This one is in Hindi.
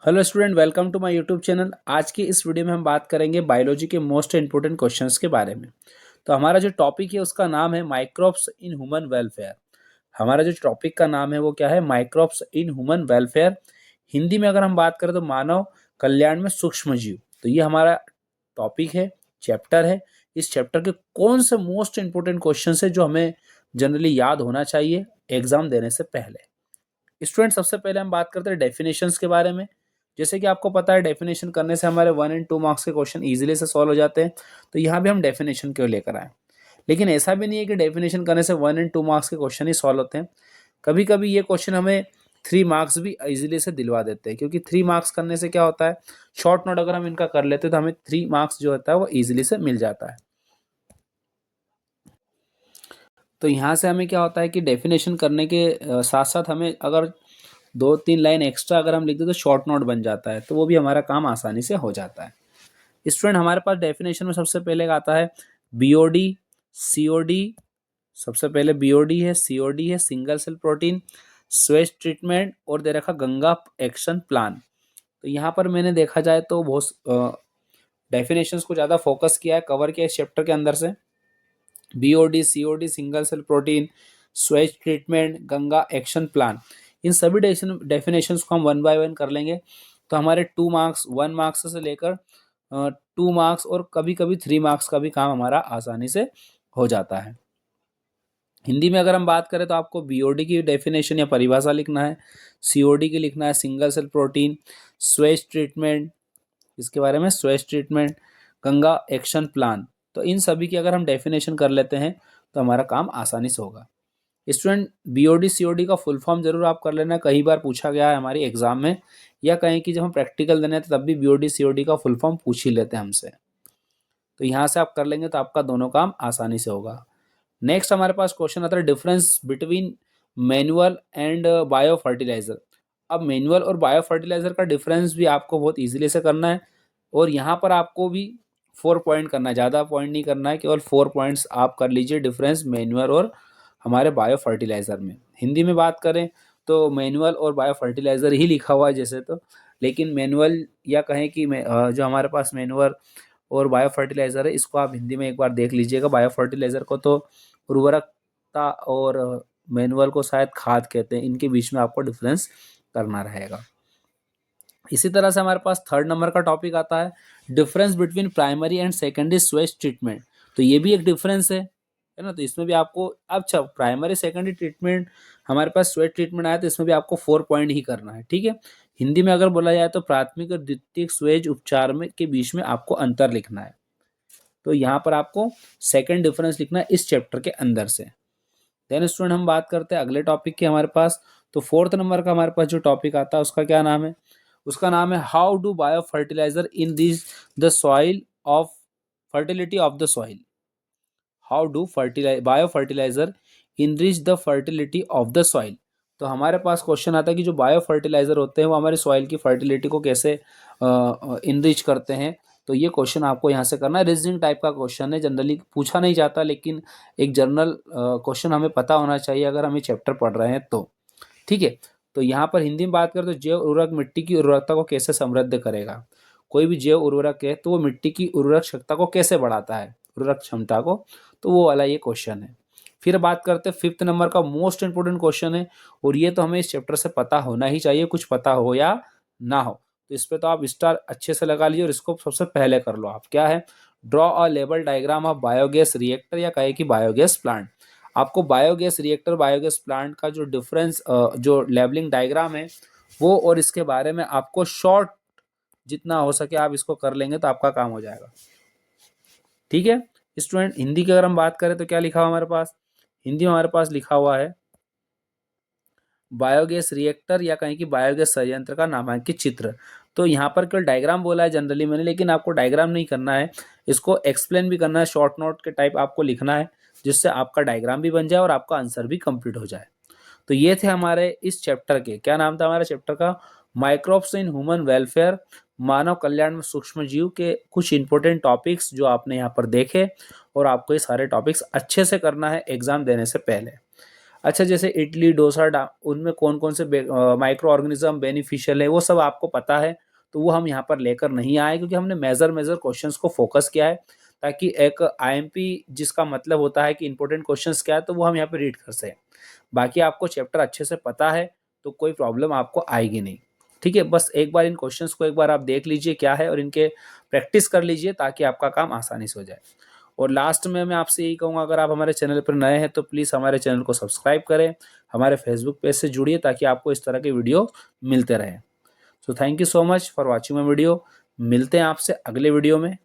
Hello student, welcome to my YouTube channel. आज की इस वीडियो में हम बात करेंगे बायोलॉजी के मोस्ट इंपोर्टेंट क्वेश्चंस के बारे में। तो हमारा जो टॉपिक है उसका नाम है माइक्रोब्स इन ह्यूमन वेलफेयर। हमारा जो टॉपिक का नाम है वो क्या है? Microbes in human welfare. Hindi में अगर हम बात करें तो मानव कल्याण में सूक्ष्म जीव। तो ये हमारा टॉपिक है, चैप्टर है। इस चैप्टर के कौन से मोस्ट इंपोर्टेंट क्वेश्चन है जो हमें जनरली याद होना चाहिए एग्जाम देने से पहले? स्टूडेंट, सबसे पहले हम बात करते हैं डेफिनेशंस के बारे में। जैसे कि आपको पता है, डेफिनेशन करने से हमारे 1 एंड 2 मार्क्स के क्वेश्चन इजीली से सॉल्व हो जाते हैं। तो यहाँ भी हम डेफिनेशन क्यों लेकर आए? लेकिन ऐसा भी नहीं है कि डेफिनेशन करने से 1 एंड 2 मार्क्स के क्वेश्चन ही सॉल्व होते हैं। कभी कभी ये क्वेश्चन हमें 3 मार्क्स भी इजीली से दिलवा देते हैं, क्योंकि 3 मार्क्स करने से क्या होता है, शॉर्ट नोट अगर हम इनका कर लेते हैं तो हमें 3 मार्क्स जो होता है वो ईजिली से मिल जाता है। तो यहाँ से हमें क्या होता है कि डेफिनेशन करने के साथ साथ हमें अगर 2-3 लाइन एक्स्ट्रा अगर हम लिख दें तो शॉर्ट नोट बन जाता है, तो वो भी हमारा काम आसानी से हो जाता है। स्टूडेंट, हमारे पास डेफिनेशन में सबसे पहले आता है बीओडी, सीओडी। सबसे पहले बीओडी है, सीओडी है, single cell protein, sewage treatment, और दे रखा गंगा एक्शन प्लान। तो यहाँ पर मैंने देखा जाए तो बहुत डेफिनेशंस को ज़्यादा फोकस किया है, कवर किया इस चैप्टर के अंदर से। BOD, COD, single cell protein, sewage treatment, Ganga action plan, इन सभी डेफिनेशंस को हम 1 बाय 1 कर लेंगे। तो हमारे 2 मार्क्स, 1 मार्क्स से लेकर 2 मार्क्स और कभी कभी 3 मार्क्स का भी काम हमारा आसानी से हो जाता है। हिंदी में अगर हम बात करें तो आपको बीओडी की डेफिनेशन या परिभाषा लिखना है, सीओडी की लिखना है, single cell protein, sewage treatment, इसके बारे में sewage treatment, Ganga action plan. तो इन सभी की अगर हम डेफिनेशन कर लेते हैं तो हमारा काम आसानी से होगा। स्टूडेंट, बीओडी सीओडी का फुल फॉर्म जरूर आप कर लेना, कई बार पूछा गया है हमारी एग्जाम में, या कहीं कि जब हम प्रैक्टिकल देने थे तब भी बीओडी सीओडी का फुल फॉर्म पूछ ही लेते हैं हमसे। तो यहाँ से आप कर लेंगे तो आपका दोनों काम आसानी से होगा। नेक्स्ट हमारे पास क्वेश्चन आता है difference between manual and bio fertiliser. अब मैनुअल और बायो फर्टिलाइजर का डिफरेंस भी आपको बहुत इजीली से करना है, और यहाँ पर आपको भी 4 पॉइंट करना है, ज़्यादा पॉइंट नहीं करना है, केवल 4 पॉइंट्स आप कर लीजिए डिफरेंस मैनुअल और हमारे बायो फर्टिलाइज़र में। हिंदी में बात करें तो मैनुअल और बायो फर्टिलाइज़र ही लिखा हुआ है जैसे, तो लेकिन मैनुअल या कहें कि जो हमारे पास मैनुअल और बायो फर्टिलाइज़र है, इसको आप हिंदी में एक बार देख लीजिएगा। बायो फर्टिलाइज़र को तो उर्वरकता और मैनुअल को शायद खाद कहते हैं, इनके बीच में आपको डिफरेंस करना रहेगा। इसी तरह से हमारे पास 3rd नंबर का टॉपिक आता है difference between primary and secondary Suez treatment. तो ये भी एक डिफरेंस है ना। तो इसमें भी आपको, अच्छा, प्राइमरी सेकेंडरी ट्रीटमेंट हमारे पास स्वेज ट्रीटमेंट आया तो इसमें भी आपको 4 पॉइंट ही करना है, ठीक है। हिंदी में अगर बोला जाए तो प्राथमिक और द्वितीयक स्वेज उपचार में के बीच में आपको अंतर लिखना है। तो यहाँ पर आपको सेकेंड डिफरेंस लिखना है इस चैप्टर के अंदर से। देन स्टूडेंट, हम बात करते हैं अगले टॉपिक की हमारे पास। तो 4th नंबर का हमारे पास जो टॉपिक आता है उसका क्या नाम है? उसका नाम है how do bio fertiliser in this the soil of fertility of the soil. How do bio fertiliser enrich the fertility of the soil. तो हमारे पास क्वेश्चन आता है कि जो बायो फर्टिलाइजर होते हैं वो हमारे सॉइल की फर्टिलिटी को कैसे इनरिच करते हैं। तो ये क्वेश्चन आपको यहाँ से करना है। रीजनिंग टाइप का क्वेश्चन है, जनरली पूछा नहीं जाता, लेकिन एक जनरल क्वेश्चन हमें पता होना चाहिए अगर हम ये चैप्टर पढ़ रहे हैं तो, ठीक है। तो यहाँ पर हिंदी में बात करें तो जैव उर्वरक मिट्टी की उर्वरकता को कैसे समृद्ध करेगा। कोई भी जैव उर्वरक है तो वो मिट्टी की उर्वरक क्षमता को कैसे बढ़ाता है, उर्वरक क्षमता को, तो वो वाला ये क्वेश्चन है। फिर बात करते हैं 5th नंबर का, मोस्ट इंपोर्टेंट क्वेश्चन है, और ये तो हमें इस चैप्टर से पता होना ही चाहिए, कुछ पता हो या ना हो। तो इस पर तो आप स्टार अच्छे से लगा लीजिए और इसको सबसे पहले कर लो आप। क्या है? Draw a label diagram of biogas reactor या कहे कि बायोगैस प्लांट। आपको बायोगैस रिएक्टर, बायोगैस प्लांट का जो डिफरेंस, जो लेबलिंग डायग्राम है वो, और इसके बारे में आपको शॉर्ट जितना हो सके आप इसको कर लेंगे तो आपका काम हो जाएगा, ठीक है। स्टूडेंट, हिंदी की अगर हम बात करें तो क्या लिखा हुआ हमारे पास? हिंदी में हमारे पास लिखा हुआ है बायोगैस रिएक्टर या कहीं की बायोगैस संयंत्र का नामांकित चित्र। तो यहाँ पर केवल डायग्राम बोला है जनरली मैंने, लेकिन आपको डायग्राम नहीं करना है, इसको एक्सप्लेन भी करना है, शॉर्ट नोट के टाइप आपको लिखना है, जिससे आपका डायग्राम भी बन जाए और आपका आंसर भी कंप्लीट हो जाए। तो ये थे हमारे इस चैप्टर के, क्या नाम था हमारे चैप्टर का? माइक्रोब्स इन ह्यूमन वेलफेयर, मानव कल्याण में सूक्ष्म जीव के कुछ इंपॉर्टेंट टॉपिक्स जो आपने यहाँ पर देखे, और आपको ये सारे टॉपिक्स अच्छे से करना है एग्जाम देने से पहले। अच्छा, जैसे इडली, डोसा, उनमें कौन-कौन से माइक्रो ऑर्गेनिज़्म बेनिफिशियल है, वो सब आपको पता है, तो वो हम यहाँ पर लेकर नहीं आए क्योंकि हमने मेजर क्वेश्चंस को फोकस किया है, ताकि एक आईएमपी जिसका मतलब होता है कि इम्पोर्टेंट क्वेश्चंस क्या है, तो वो हम यहाँ पे रीड कर सकें। बाकी आपको चैप्टर अच्छे से पता है, तो कोई प्रॉब्लम आपको आएगी नहीं। ठीक है? बस एक बार इन क्वेश्चंस को एक बार आप देख लीजिए क्या है और इनके प्रैक्टिस कर लीजिए ताकि आपका काम आसानी से हो जाए। और लास्ट में मैं आपसे यही कहूँगा, अगर आप हमारे चैनल पर नए हैं तो प्लीज़ हमारे चैनल को सब्सक्राइब करें, हमारे फेसबुक पेज से जुड़िए ताकि आपको इस तरह के वीडियो मिलते रहें। So thank you so much for watching my video. मिलते हैं आपसे अगले वीडियो में।